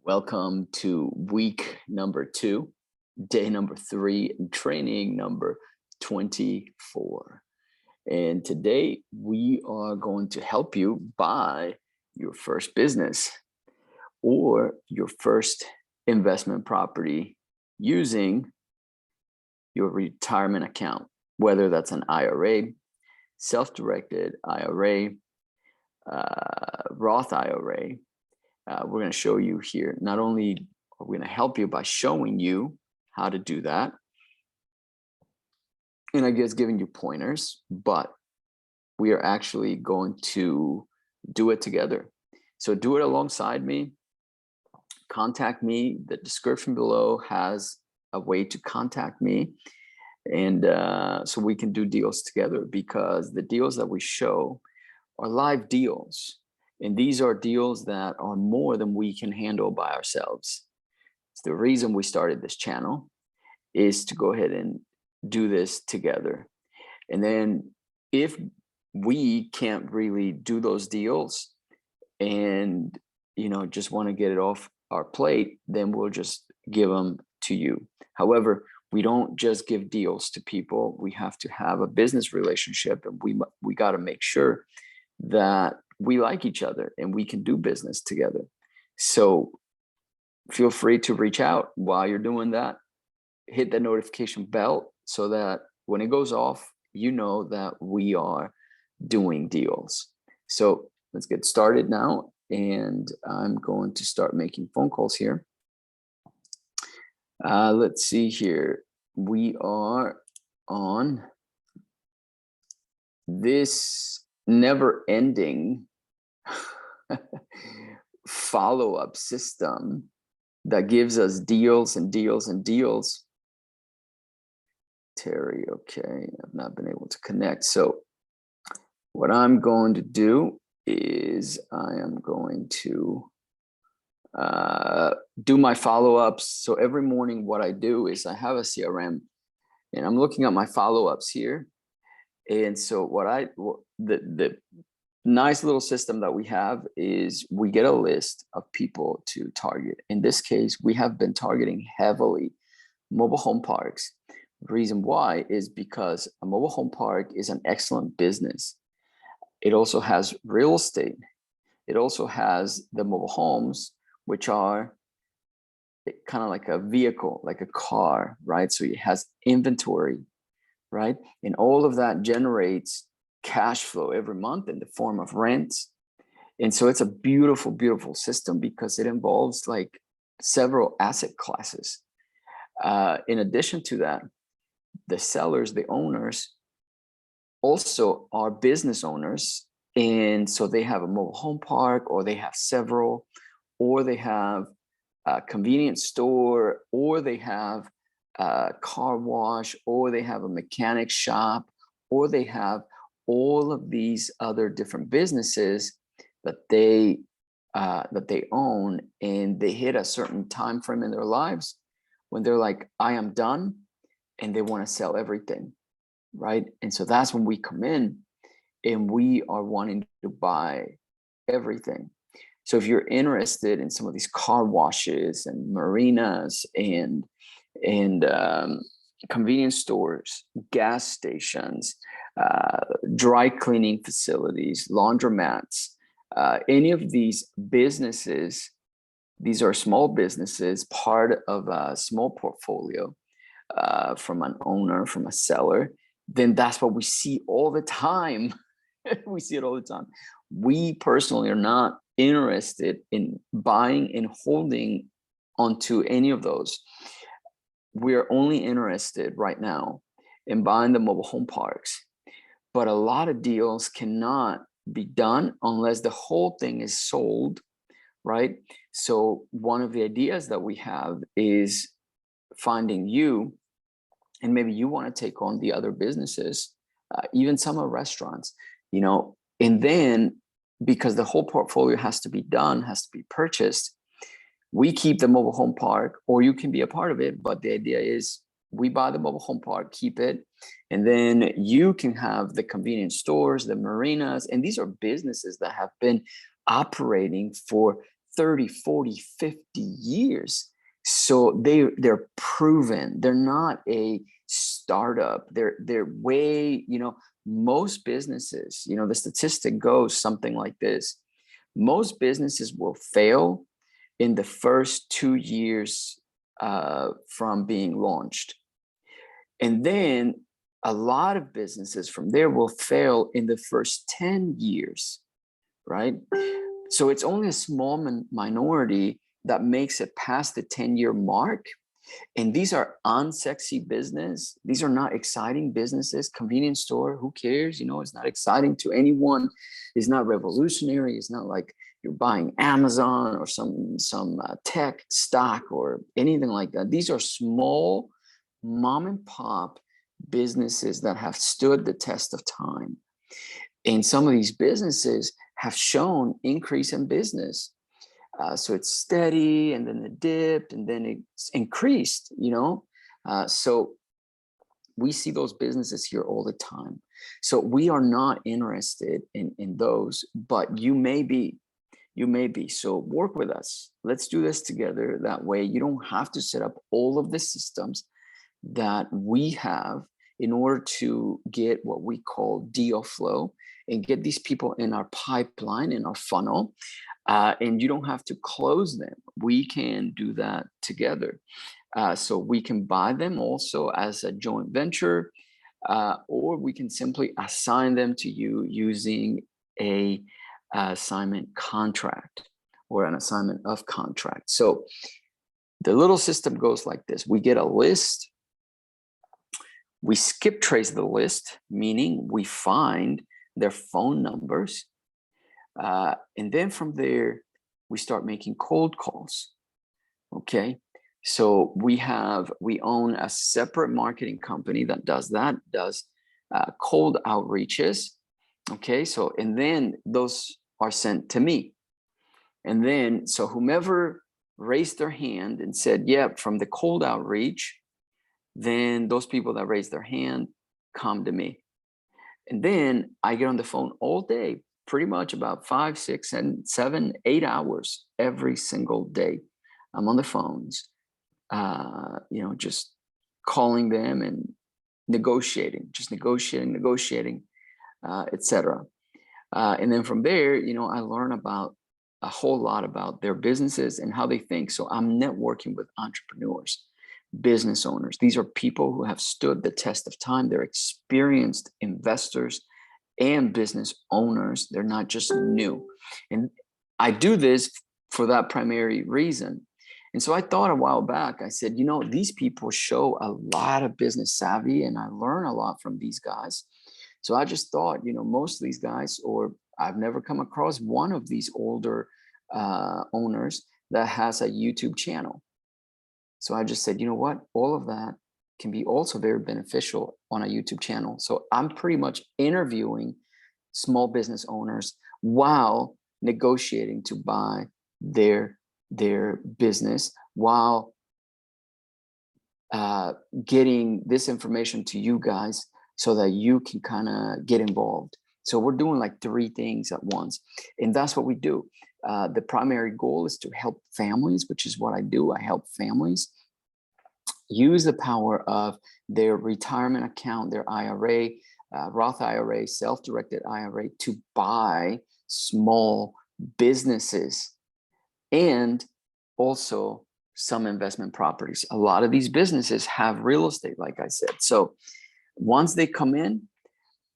Welcome to week number 2, day number 3, and training number 24. And today we are going to help you buy your first business or your first investment property using your retirement account, whether that's an IRA, self-directed IRA, Roth IRA. We're going to show you here. Not only are we going to help you by showing you how to do that, and I guess giving you pointers, but we are actually going to do it together. So do it alongside me. Contact me. The description below has a way to contact me. And so we can do deals together, because the deals that we show are live deals. And these are deals that are more than we can handle by ourselves. It's the reason we started this channel, is to go ahead and do this together. And then if we can't really do those deals and, just want to get it off our plate, then we'll just give them to you. However, we don't just give deals to people. We have to have a business relationship, and we got to make sure that we like each other and we can do business together. So feel free to reach out. While you're doing that, hit the notification bell so that when it goes off, you know that we are doing deals. So let's get started now. And I'm going to start making phone calls here. Let's see here. We are on this never-ending follow-up system that gives us deals and deals and deals. Terry, okay, I've not been able to connect. So what I'm going to do is I am going to do my follow-ups. So every morning what I do is I have a CRM, and I'm looking at my follow-ups here. And so the nice little system that we have is we get a list of people to target. In this case, we have been targeting heavily mobile home parks. The reason why is because a mobile home park is an excellent business. It also has real estate. It also has the mobile homes, which are kind of like a vehicle, like a car, right? So it has inventory, right? And all of that generates cash flow every month in the form of rents. And so it's a beautiful, beautiful system because it involves like several asset classes. In addition to that, the sellers, the owners, also are business owners. And so they have a mobile home park, or they have several, or they have a convenience store, or they have a car wash, or they have a mechanic shop, or they have all of these other different businesses that they own, and they hit a certain time frame in their lives when they're like, I am done, and they want to sell everything, right? And so that's when we come in, and we are wanting to buy everything. So if you're interested in some of these car washes and marinas and convenience stores, gas stations, dry cleaning facilities, laundromats, any of these businesses, these are small businesses, part of a small portfolio from an owner, from a seller, then that's what we see all the time. We see it all the time. We personally are not interested in buying and holding onto any of those. We're only interested right now in buying the mobile home parks. But a lot of deals cannot be done unless the whole thing is sold, right? So one of the ideas that we have is finding you, and maybe you want to take on the other businesses, even some are restaurants, and then because the whole portfolio has to be done, has to be purchased, we keep the mobile home park, or you can be a part of it. But the idea is we buy the mobile home park, keep it, and then you can have the convenience stores, the marinas, and these are businesses that have been operating for 30, 40, 50 years. So they're proven. They're not a startup. They're way, most businesses, the statistic goes something like this. Most businesses will fail in the first 2 years from being launched. And then a lot of businesses from there will fail in the first 10 years, right? So it's only a small minority that makes it past the 10-year mark. And these are unsexy business. These are not exciting businesses. Convenience store, who cares? It's not exciting to anyone. It's not revolutionary. It's not like you're buying Amazon or some tech stock or anything like that. These are small mom and pop businesses that have stood the test of time. And some of these businesses have shown increase in business. So it's steady, and then it dipped, and then it's increased, so we see those businesses here all the time. So we are not interested in those, but you may be. So work with us. Let's do this together. That way you don't have to set up all of the systems that we have in order to get what we call deal flow and get these people in our pipeline, in our funnel. And you don't have to close them. We can do that together. So we can buy them also as a joint venture, or we can simply assign them to you using a assignment contract or an assignment of contract. So the little system goes like this. We get a list. We skip trace the list, meaning we find their phone numbers. And then from there, we start making cold calls. Okay. So we own a separate marketing company that does cold outreaches. Okay. So, and then those are sent to me. And then, so whomever raised their hand and said, yeah, from the cold outreach, then those people that raised their hand come to me. And then I get on the phone all day, pretty much about 5, 6, and 7, 8 hours every single day. I'm on the phones, just calling them and negotiating, etc. And then from there, I learn about a whole lot about their businesses and how they think. So I'm networking with entrepreneurs, business owners. These are people who have stood the test of time. They're experienced investors and business owners. They're not just new. And I do this for that primary reason. And so I thought a while back, I said, these people show a lot of business savvy, and I learn a lot from these guys. So I just thought, most of these guys, or I've never come across one of these older owners that has a YouTube channel. So I just said, you know what, all of that can be also very beneficial on a YouTube channel. So I'm pretty much interviewing small business owners while negotiating to buy their business, while getting this information to you guys so that you can kind of get involved. So we're doing like 3 things at once. And that's what we do. The primary goal is to help families, which is what I do. I help families use the power of their retirement account, their IRA, Roth IRA, self-directed IRA, to buy small businesses and also some investment properties. A lot of these businesses have real estate, like I said. So once they come in,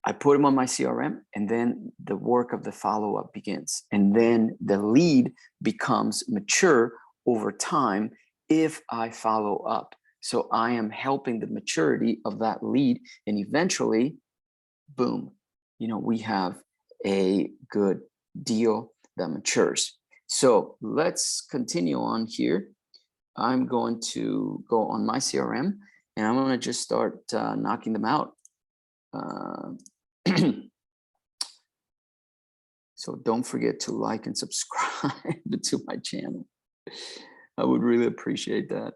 I put them on my CRM, and then the work of the follow-up begins. And then the lead becomes mature over time if I follow up. So I am helping the maturity of that lead, and eventually, boom, we have a good deal that matures. So let's continue on here. I'm going to go on my CRM, and I'm going to just start knocking them out. So don't forget to like and subscribe to my channel. I would really appreciate that.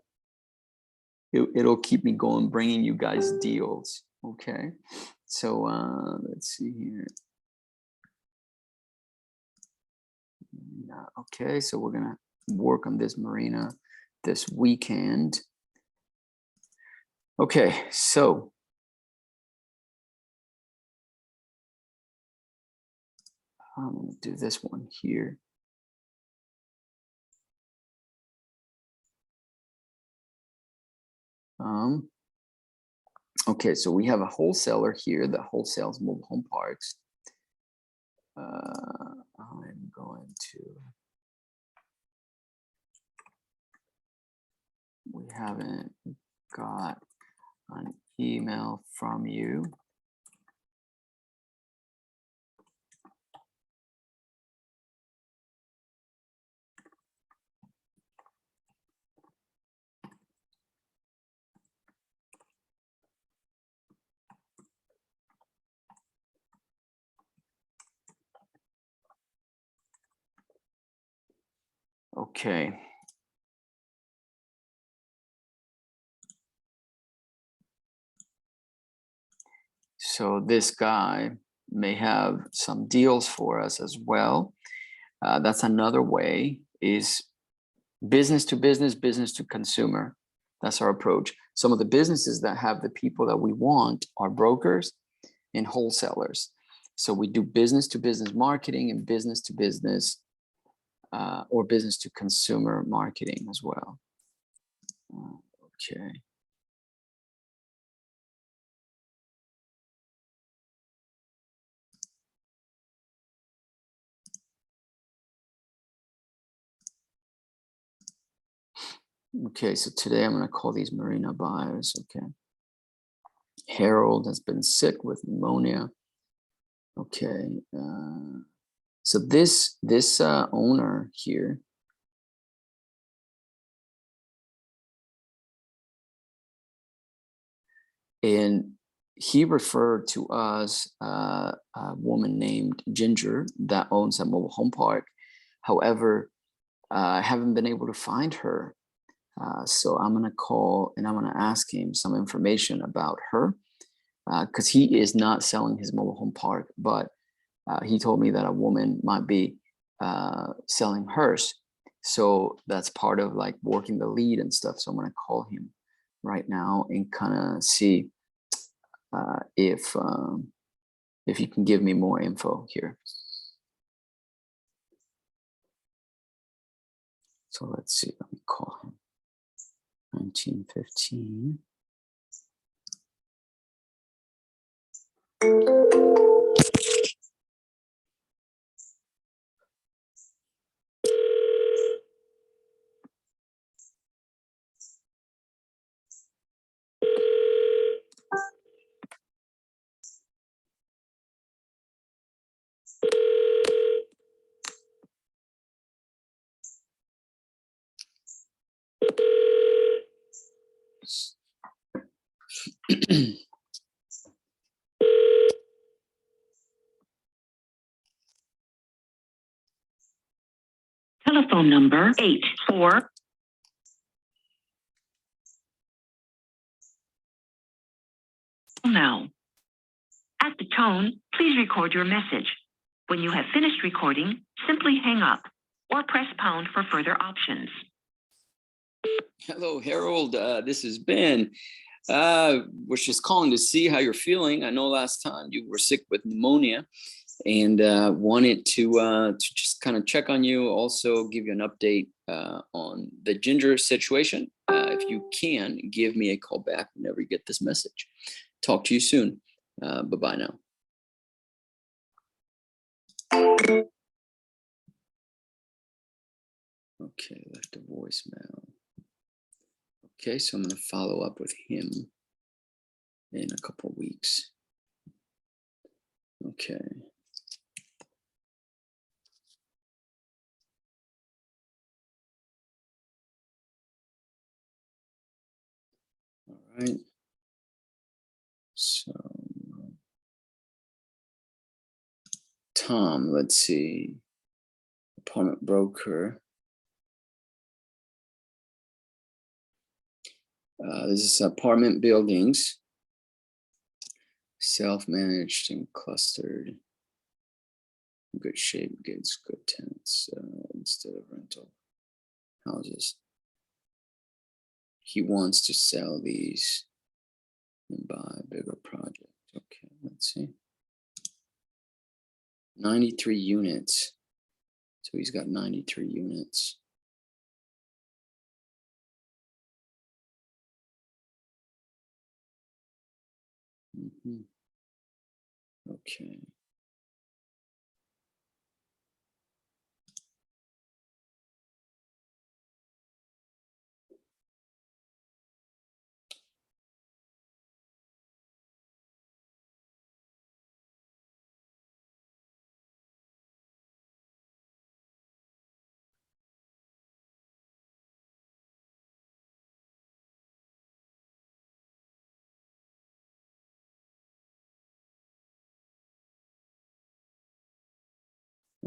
It'll keep me going, bringing you guys deals. Okay. So let's see here. marina. Okay, so we're gonna work on this marina this weekend. Okay, so I'm gonna do this one here. Okay, so we have a wholesaler here that wholesales mobile home parks. I'm going to, we haven't got an email from you. Okay. So this guy may have some deals for us as well. That's another way, is business to business, business to consumer. That's our approach. Some of the businesses that have the people that we want are brokers and wholesalers. So we do business to business marketing and business to business or business to consumer marketing as well. Okay. Okay, so today I'm going to call these marina buyers. Okay. Harold has been sick with pneumonia. Okay. So this owner here, and he referred to us a woman named Ginger that owns a mobile home park. However, I haven't been able to find her. So I'm gonna call and I'm gonna ask him some information about her, because he is not selling his mobile home park, but he told me that a woman might be selling hers. So that's part of like working the lead and stuff. So I'm gonna call him right now and kind of see if you can give me more info here. So let's see, let me call him. 1915. Telephone number 84. Now, at the tone, please record your message. When you have finished recording, simply hang up or press pound for further options. Hello, Harold. This is Ben. Was just calling to see how you're feeling. I know last time you were sick with pneumonia, and wanted to just kind of check on you. Also, give you an update on the Ginger situation. If you can, give me a call back whenever you get this message. Talk to you soon. Bye-bye now. Okay, left a voicemail. Okay, so I'm going to follow up with him in a couple of weeks. Okay. All right. So, Tom, let's see. Apartment broker. This is apartment buildings, self-managed and clustered. good shape, gets good tenants instead of rental houses. He wants to sell these and buy a bigger project. Okay, let's see. 93 units. So he's got 93 units. Okay.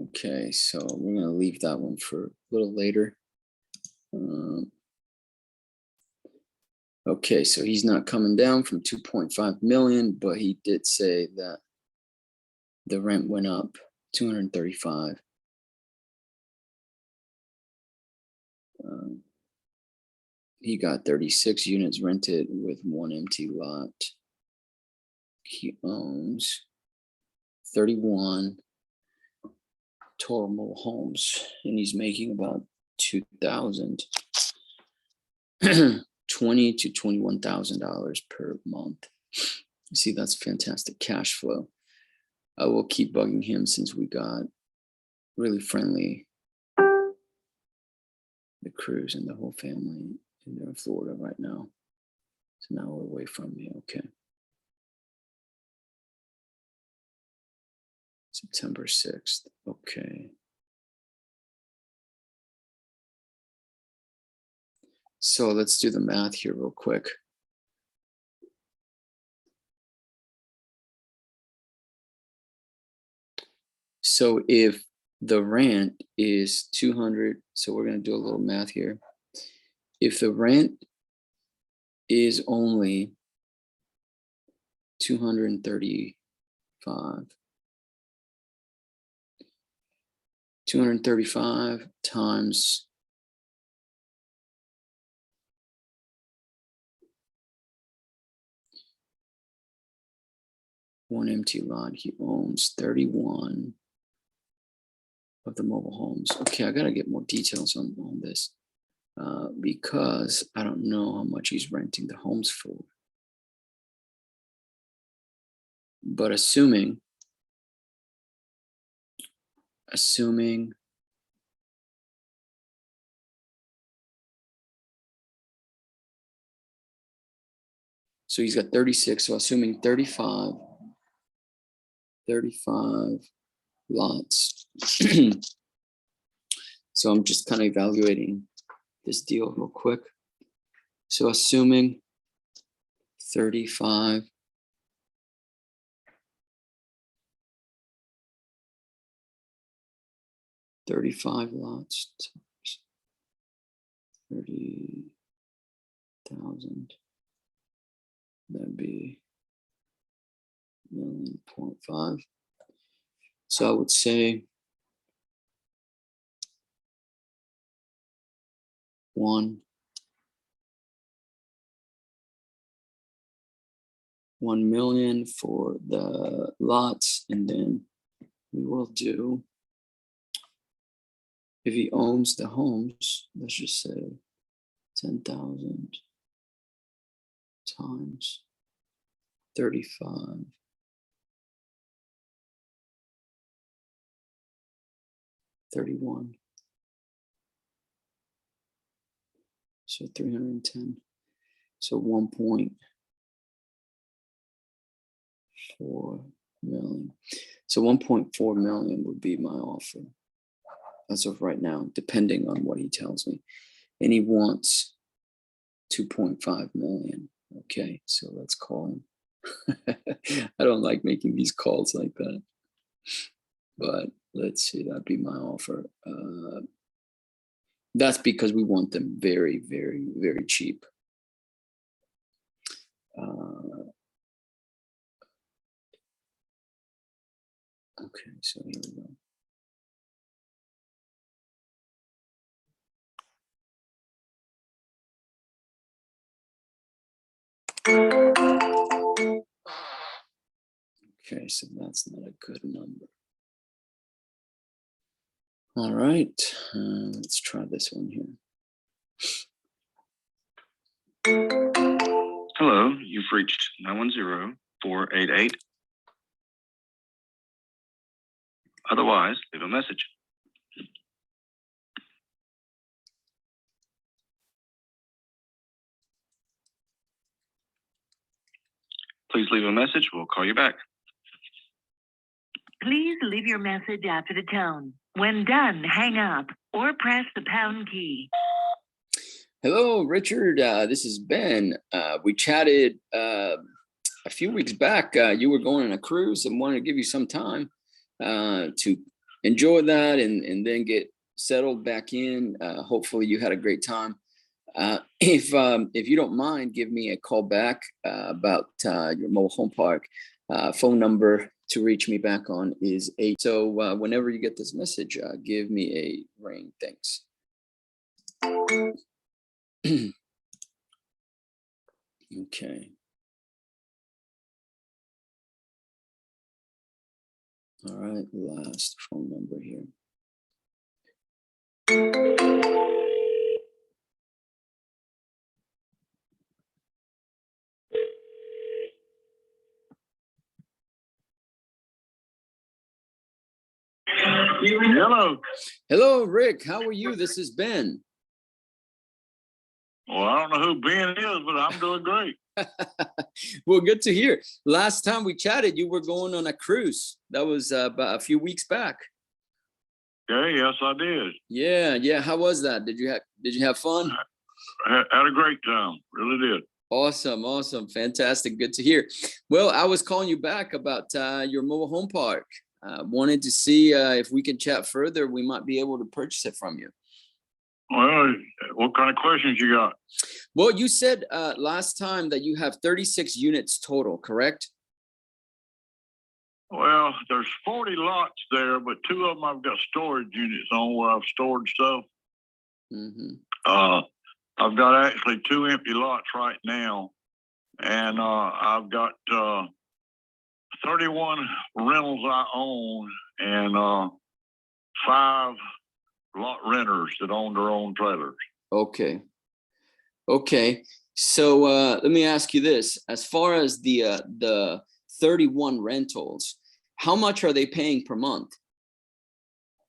Okay, so we're gonna leave that one for a little later. Okay, so he's not coming down from 2.5 million, but he did say that the rent went up 235. He got 36 units rented with one empty lot. He owns 31 total mobile homes, and he's making about 2,000, $20,000 to $21,000 per month. See, that's fantastic cash flow. I will keep bugging him since we got really friendly. The crews and the whole family, and they're in Florida right now. So now we're away from me. Okay. September 6th. Okay. So let's do the math here real quick. So if the rent is 200, so we're going to do a little math here. If the rent is only 235, 235 times one empty lot, he owns 31 of the mobile homes. Okay, I gotta get more details on this because I don't know how much he's renting the homes for. But assuming so he's got 36, so assuming 35 lots. So I'm just kind of evaluating this deal real quick. So assuming 35 lots times 30,000, that'd be 1.5. So I would say 1 million for the lots, and then we will do, if he owns the homes, let's just say 10,000 times 35, 31, so 310, so 1.4 million. So 1.4 million would be my offer as of right now, depending on what he tells me. And he wants 2.5 million. Okay, so let's call him. I don't like making these calls like that, but let's see, that'd be my offer. That's because we want them very, very, very cheap. Okay, so here we go. Okay, so that's not a good number. All right, let's try this one here. Hello, you've reached 910-488. Otherwise, leave a message. Please leave a message. We'll call you back. Please leave your message after the tone. When done, hang up or press the pound key. Hello, Richard. This is Ben. We chatted a few weeks back. You were going on a cruise and wanted to give you some time to enjoy that and then get settled back in. Hopefully, you had a great time. If you don't mind, give me a call back about your mobile home park. Phone number to reach me back on is 8. So whenever you get this message, give me a ring. Thanks. Okay. All right, last phone number here. Hello. Hello, Rick. How are you? This is Ben. Well, I don't know who Ben is, but I'm doing great. Well, good to hear. Last time we chatted, you were going on a cruise. That was about a few weeks back. Okay, yes, I did. Yeah. How was that? Did you have fun? Had a great time. Really did. Awesome. Fantastic. Good to hear. Well, I was calling you back about your mobile home park. Wanted to see if we can chat further. We might be able to purchase it from you. Well, what kind of questions you got? Well, you said last time that you have 36 units total, correct? Well, there's 40 lots there, but 2 of them I've got storage units on where I've stored stuff. Mm-hmm. I've got actually 2 empty lots right now, and I've got 31 rentals I own, and 5 lot renters that own their own trailers. Okay. So let me ask you this: as far as the 31 rentals, how much are they paying per month?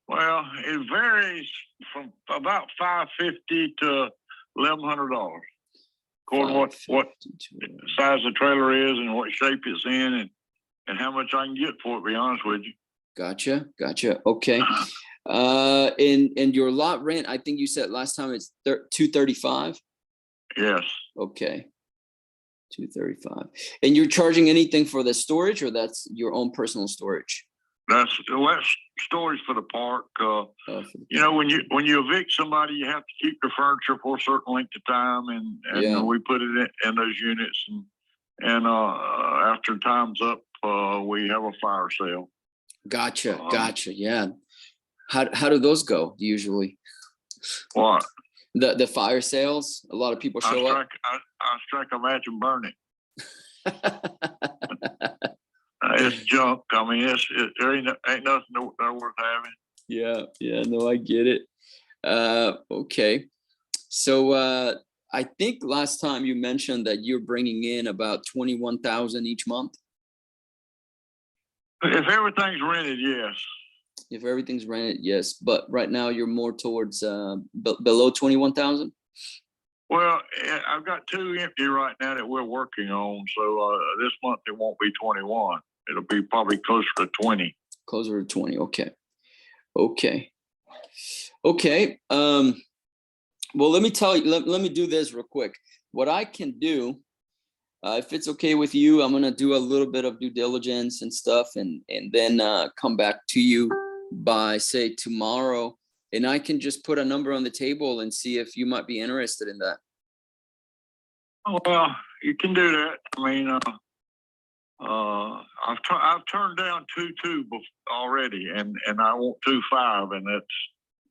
Well, it varies from about $550 to $1,100, according to what size the trailer is and what shape it's in, and how much I can get for it. To be honest with you. Gotcha. Okay. And your lot rent, I think you said last time it's $235. Yes. Okay. $235. And you're charging anything for the storage, or that's your own personal storage? That's storage for the park. You know, when you evict somebody, you have to keep the furniture for a certain length of time, and we put it in those units, and after time's up, we have a fire sale. Gotcha. Yeah. How do those go usually? What? The fire sales? A lot of people show up. I strike a match and burn it. It's junk. I mean, there ain't nothing worth having. Yeah. No, I get it. Okay. So I think last time you mentioned that you're bringing in about 21,000 each month. If everything's rented, yes. If everything's rented, yes. But right now you're more towards below 21,000. Well, I've got 2 empty right now that we're working on. So this month it won't be 21. It'll be probably closer to 20. Closer to 20. Okay. Well, let me tell you. Let me do this real quick. What I can do, if it's okay with you, I'm gonna do a little bit of due diligence and stuff, and then come back to you by say tomorrow, and I can just put a number on the table and see if you might be interested in that. Well, you can do that. I mean, I've turned down 2.2 already, and I want 2.5, and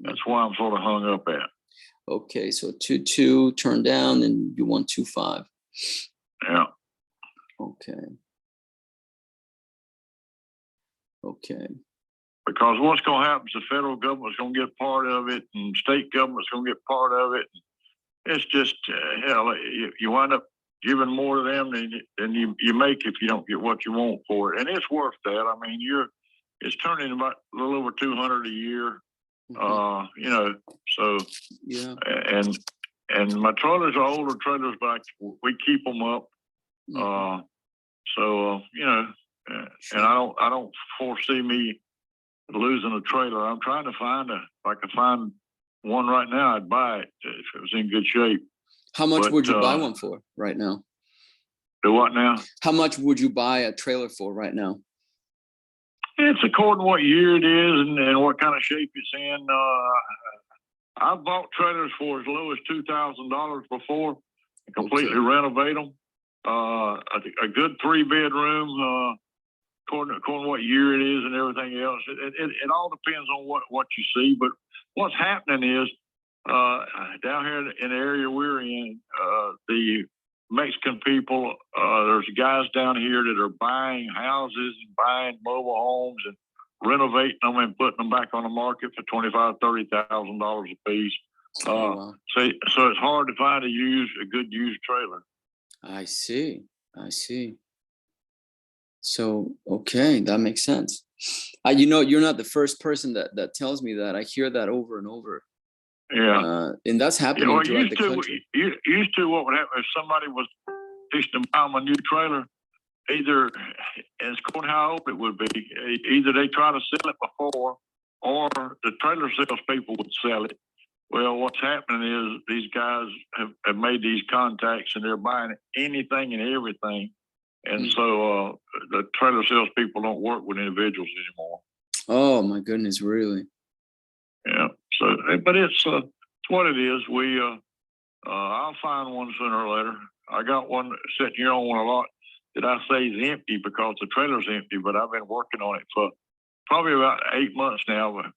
that's why I'm sort of hung up at. Okay, so 2.2 turned down, and you want 2.5. Yeah. Okay. Okay. Because what's going to happen is the federal government's going to get part of it, and state government's going to get part of it. It's just hell. You wind up giving more to them than you make if you don't get what you want for it, and it's worth that. I mean, it's turning about a little over 200 a year. You know, so yeah. And my trailers are older trailers, but we keep them up. So you know, and I don't foresee me losing a trailer. I'm trying to find if I could find one right now, I'd buy it if it was in good shape. How much would you buy one for right now? Do what now? How much would you buy a trailer for right now? It's according to what year it is and what kind of shape it's in. I've bought trailers for as low as $2,000 before and completely renovate them. A good 3-bedroom, according to what year it is and everything else. It all depends on what you see. But what's happening is down here in the area we're in, the Mexican people, there's guys down here that are buying houses and buying mobile homes and renovating them and putting them back on the market for $25,000-$30,000 a piece. So it's hard to find a good used trailer. I see. So, okay, that makes sense. You know, you're not the first person that tells me that. I hear that over and over. Yeah. And that's happening throughout the country. Used to, what would happen if somebody was fixing to buy them a new trailer, either, and it's according to how old it would be, either they try to sell it before or the trailer salespeople would sell it. Well, what's happening is these guys have made these contacts and they're buying anything and everything. And so the trailer salespeople don't work with individuals anymore. Oh my goodness, really? Yeah. So, but it's what it is. I'll find one sooner or later. I got one sitting here on one a lot that I say is empty because the trailer's empty, but I've been working on it for probably about 8 months now. But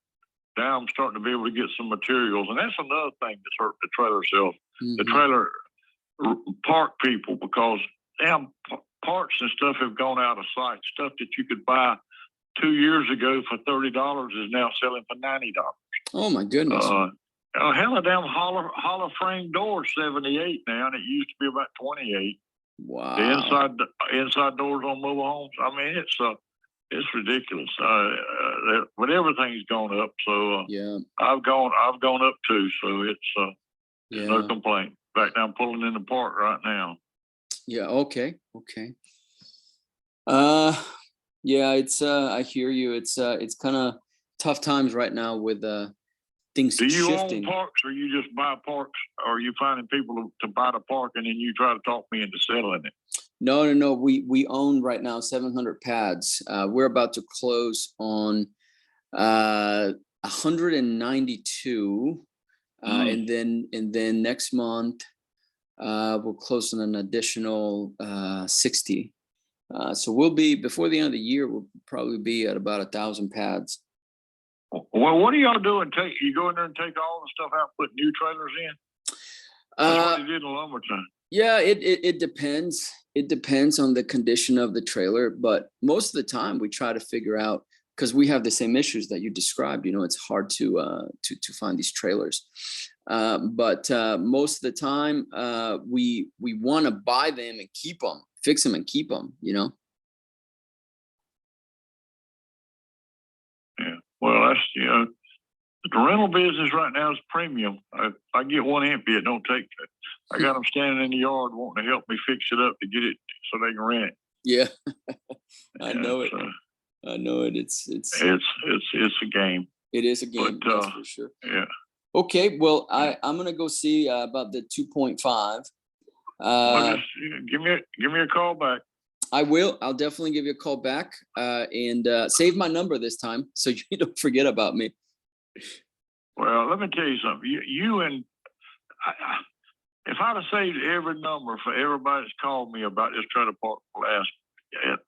now I'm starting to be able to get some materials, and that's another thing that's hurt the trailer sales, the trailer park people, because damn parts and stuff have gone out of sight. Stuff that you could buy 2 years ago for $30 is now selling for $90. Oh my goodness! Hell, a damn hollow frame door $78 now, and it used to be about $28. Wow! The inside doors on mobile homes. I mean, it's ridiculous. But everything's gone up. So yeah, I've gone up too. So it's no complaint. In fact, I'm pulling in the park right now. Yeah. Okay. Yeah. It's I hear you. It's kind of tough times right now with things shifting. Do you own parks, or you just buy parks, or are you finding people to buy the park and then you try to talk me into selling it? No. We own right now 700 pads. We're about to close on 192, and then next month we'll close on an additional 60. So we'll be, before the end of the year, we'll probably be at about 1,000 pads. Well, what do y'all do? You go in there and take all the stuff out, put new trailers in? That's what you did in lumberton. Yeah, it depends. It depends on the condition of the trailer, but most of the time we try to figure out, because we have the same issues that you described. You know, it's hard to find these trailers, but most of the time we want to buy them and keep them, fix them and keep them. You know. Yeah. Well, that's the rental business right now is premium. If I get one empty, it don't take. I got them standing in the yard wanting to help me fix it up to get it so they can rent it. Yeah, I know it. I know it. It's a game. It is a game, but, that's for sure. Yeah. Okay, well, I'm gonna go see about the 2.5. Just give me a call back. I will. I'll definitely give you a call back, and save my number this time so you don't forget about me. Well, let me tell you something. If I'd have saved every number for everybody that's called me about this trailer park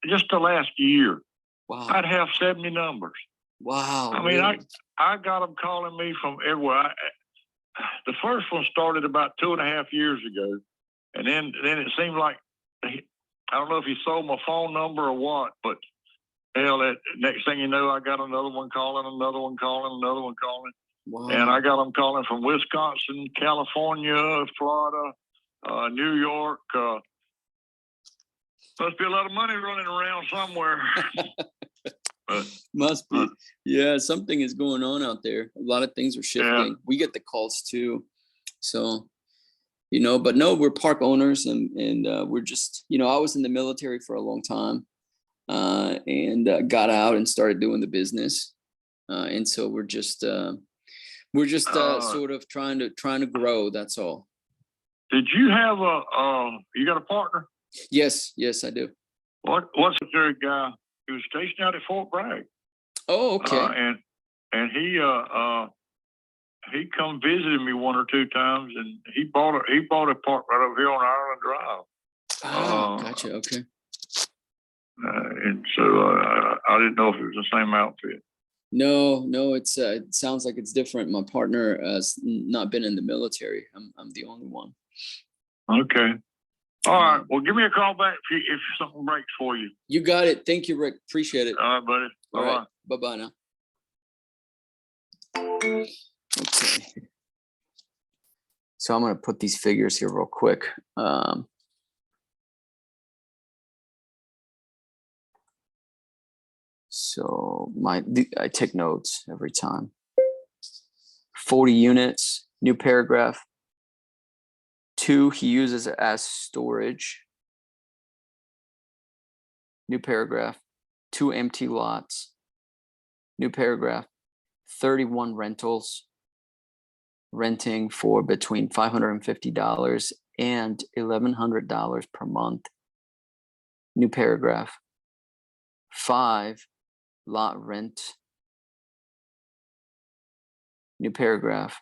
just the last year, wow, I'd have 70 numbers. Wow. I mean, really? I got them calling me from everywhere. The first one started about 2.5 years ago, and then it seemed like, I don't know if he sold my phone number or what, but hell, that next thing you know, I got another one calling, another one calling, another one calling. Wow. And I got them calling from Wisconsin, California, Florida, New York. Must be a lot of money running around somewhere. Must be. Yeah, something is going on out there. A lot of things are shifting. Yeah. We get the calls too. So, but no, we're park owners and we're just, I was in the military for a long time and got out and started doing the business. And so we're just sort of trying to grow. That's all. Did you have you got a partner? Yes, I do. What's the guy? He was stationed out at Fort Bragg. Oh, okay. And he come visited me one or two times, and he bought a park right over here on Ireland Drive. Gotcha. Okay. And so I didn't know if it was the same outfit. No, it's it sounds like it's different. My partner has not been in the military. I'm the only one. Okay. All right. Well, give me a call back if something breaks for you. You got it. Thank you, Rick. Appreciate it. All right, buddy. All Bye-bye. right. Bye-bye now. Okay. So I'm going to put these figures here real quick. So I take notes every time. 40 units, new paragraph. 2 he uses as storage. New paragraph. 2 empty lots. New paragraph. 31 rentals. Renting for between $550 and $1,100 per month. New paragraph. 5 lot rent. New paragraph.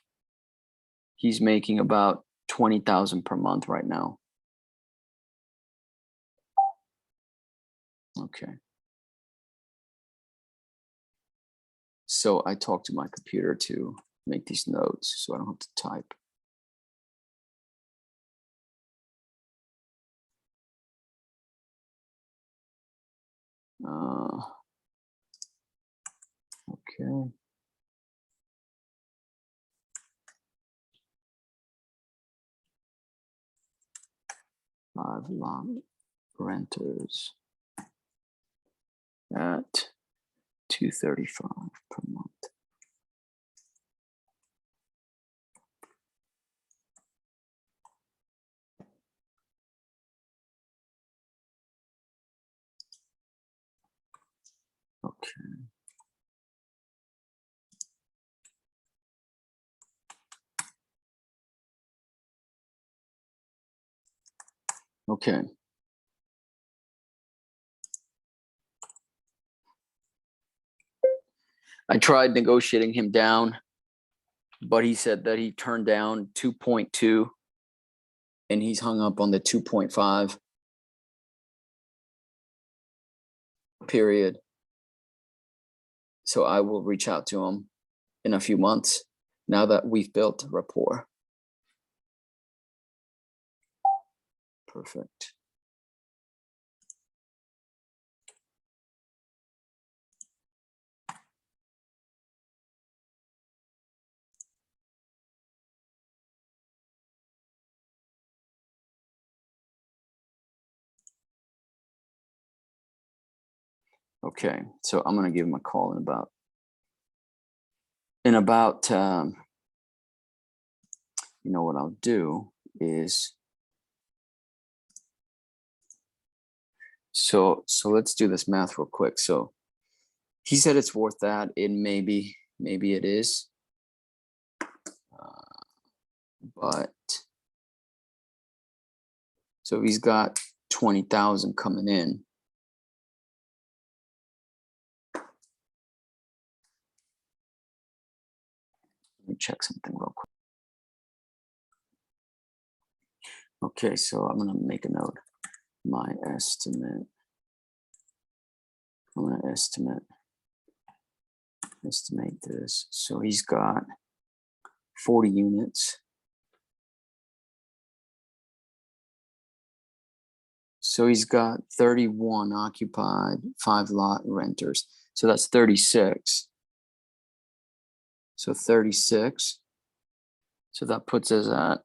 He's making about $20,000 per month right now. Okay. So I talked to my computer to make these notes so I don't have to type. Okay. Five lot renters at $235 per month. Okay. Okay. I tried negotiating him down, but he said that he turned down 2.2 and he's hung up on the 2.5 period. So I will reach out to him in a few months now that we've built rapport. Perfect. Okay, so I'm gonna give him a call in about what I'll do is so let's do this math real quick. So he said it's worth that, and maybe it is, but so he's got 20,000 coming in. Let me check something real quick. Okay, so I'm gonna make a note. My estimate. I'm gonna estimate this. So he's got 40 units. So he's got 31 occupied, 5 lot renters. So that's 36. So 36. So that puts us at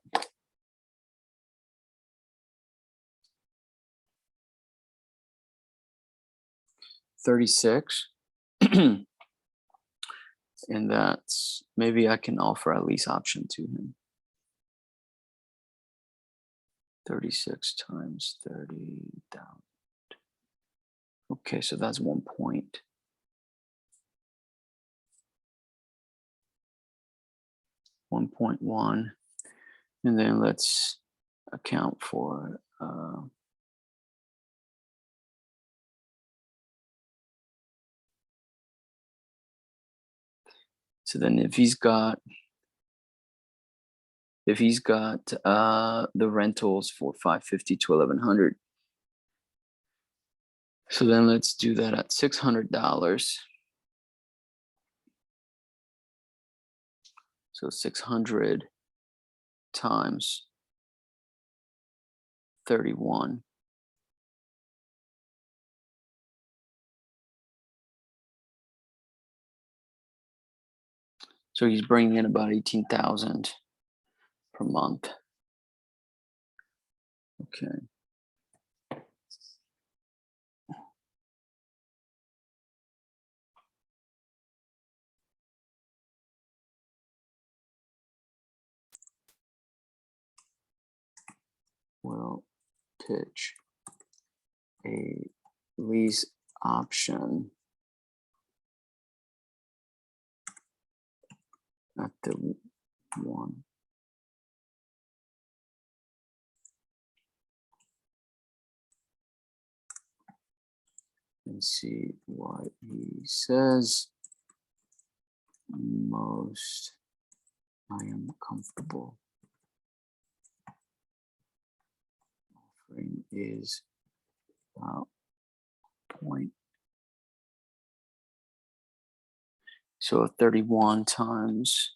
$36. And that's, maybe I can offer a lease option to him. 36 times 30,000. Okay, so that's 1 point. 1.1. And then let's account for so then if he's got the rentals for 550 to 1100. So then let's do that at $600. So 600 times 31. So he's bringing in about 18,000 per month. Okay. We'll pitch a lease option at the one. And see what he says. Most I am comfortable offering is about point. So 31 times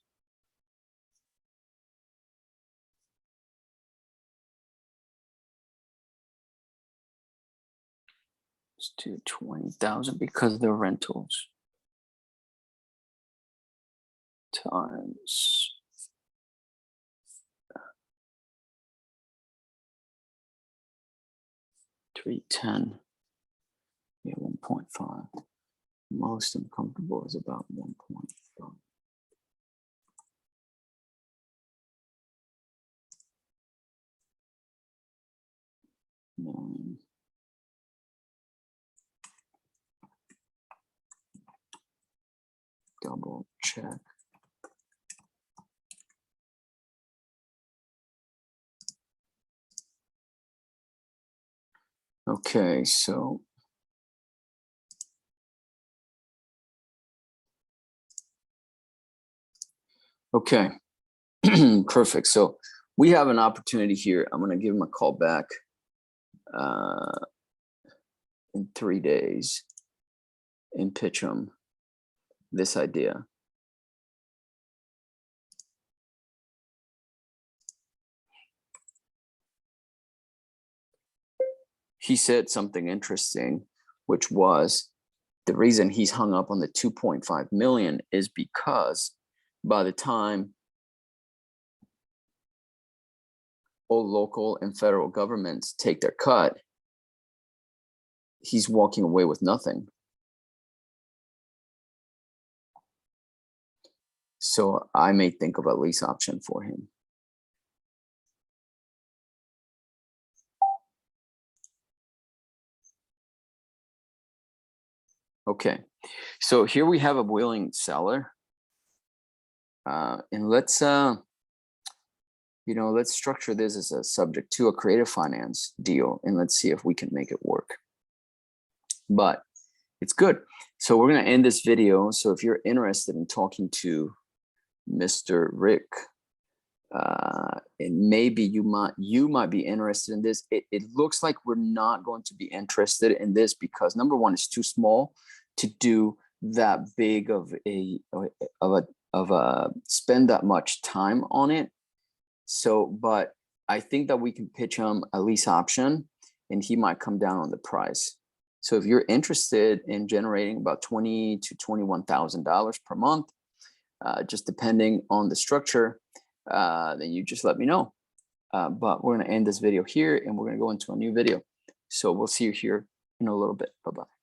to 20,000 because they're rentals times 310. Yeah, 1.5. Most I'm comfortable is about 1.5. Million. Double check. Okay, so okay, perfect. So we have an opportunity here. I'm going to give him a call back in 3 days and pitch him this idea. He said something interesting, which was the reason he's hung up on the 2.5 million is because by the time all local and federal governments take their cut, he's walking away with nothing. So I may think of a lease option for him. Okay, so here we have a willing seller, and let's let's structure this as a subject to a creative finance deal, and let's see if we can make it work. But it's good. So we're going to end this video. So if you're interested in talking to Mr. Rick, and maybe you might be interested in this. It looks like we're not going to be interested in this because number one, it's too small to do that big of a spend that much time on it. So, but I think that we can pitch them a lease option, and he might come down on the price. So if you're interested in generating about $20,000 to $21,000 per month, just depending on the structure, then you just let me know. But we're going to end this video here, and we're going to go into a new video. So we'll see you here in a little bit. Bye-bye.